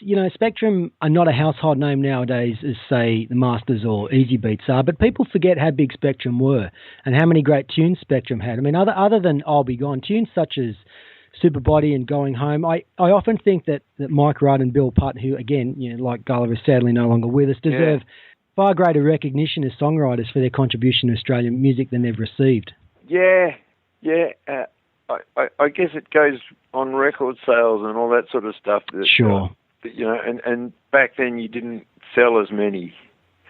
You know, Spectrum are not a household name nowadays as, say, the Masters or Easy Beats are, but people forget how big Spectrum were and how many great tunes Spectrum had. I mean, other than I'll Be Gone, tunes such as Super Body and Going Home, I often think that Mike Rudd and Bill Putt, who, again, you know, like Gulliver is sadly no longer with us, deserve far greater recognition as songwriters for their contribution to Australian music than they've received. Yeah. I guess it goes on record sales and all that sort of stuff. Sure. You know, and back then you didn't sell as many,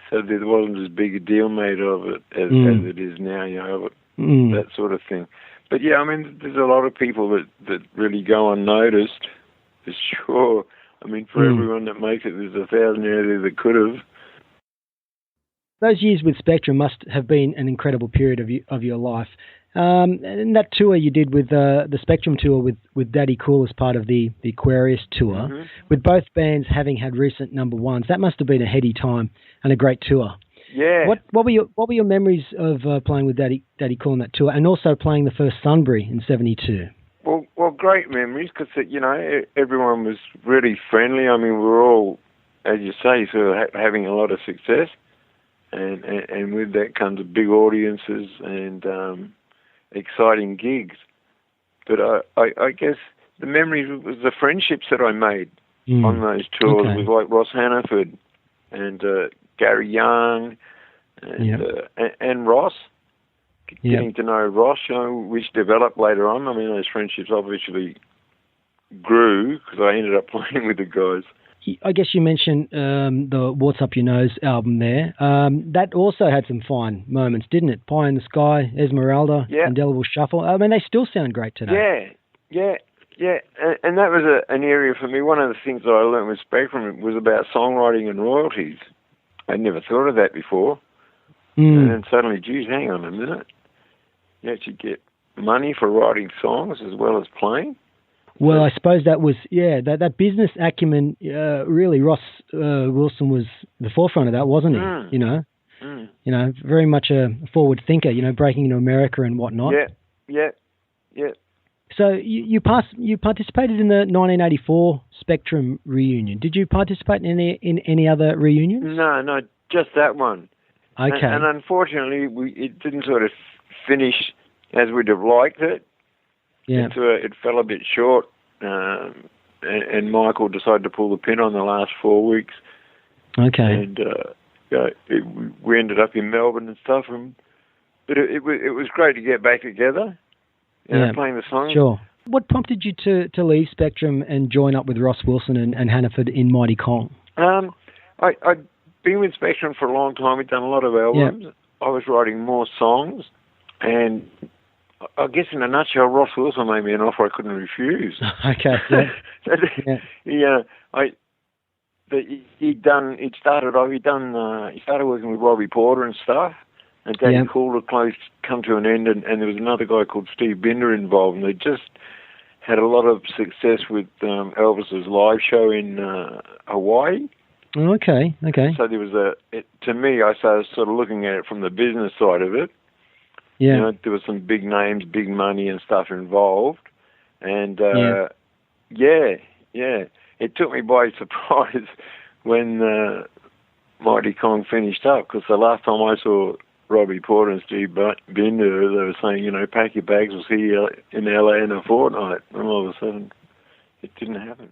so there wasn't as big a deal made of it as it is now, you know, that sort of thing. But yeah, I mean, there's a lot of people that really go unnoticed, for sure. I mean, for everyone that makes it, there's 1,000 out there that could have. Those years with Spectrum must have been an incredible period of your life. And that tour you did with the Spectrum tour with Daddy Cool as part of the Aquarius tour, with both bands having had recent number ones, that must have been a heady time and a great tour. Yeah. What were your memories of playing with Daddy Cool on that tour, and also playing the first Sunbury in '72? Well, great memories, because you know, everyone was really friendly. I mean, we were all, as you say, sort of having a lot of success, and with that comes big audiences and exciting gigs. But I guess the memories was the friendships that I made on those tours with like Ross Hannaford and Gary Young and Ross. Getting to know Ross, you know, which developed later on. I mean, those friendships obviously grew because I ended up playing with the guys. I guess you mentioned the What's Up Your Nose album there. That also had some fine moments, didn't it? Pie in the Sky, Esmeralda, Indelible Shuffle. I mean, they still sound great today. Yeah. And that was an area for me. One of the things that I learned with Spectrum was about songwriting and royalties. I'd never thought of that before. And then suddenly, geez, hang on a minute. You actually get money for writing songs as well as playing. Well, I suppose that was, that business acumen, really, Ross Wilson was the forefront of that, wasn't he? You know, very much a forward thinker, you know, breaking into America and whatnot. Yeah. So you participated in the 1984 Spectrum reunion. Did you participate in any other reunions? No, just that one. Okay. And unfortunately, it didn't sort of finish as we'd have liked it. Yeah. It fell a bit short, and Michael decided to pull the pin on the last 4 weeks. Okay. And we ended up in Melbourne and stuff, but it was great to get back together, playing the songs. Sure. What prompted you to leave Spectrum and join up with Ross Wilson and Hannaford in Mighty Kong? I'd been with Spectrum for a long time. We'd done a lot of albums. Yep. I was writing more songs, and I guess in a nutshell, Ross Wilson made me an offer I couldn't refuse. Okay. He started working with Robbie Porter and stuff, and Daddy Cool had come to an end, and there was another guy called Steve Binder involved, and they just had a lot of success with Elvis's live show in Hawaii. Okay. So there was to me, I started sort of looking at it from the business side of it. Yeah. You know, there were some big names, big money and stuff involved. And, it took me by surprise when Mighty Kong finished up, because the last time I saw Robbie Porter and Steve Binder, they were saying, you know, pack your bags, we'll see you in LA in a fortnight. And all of a sudden, it didn't happen.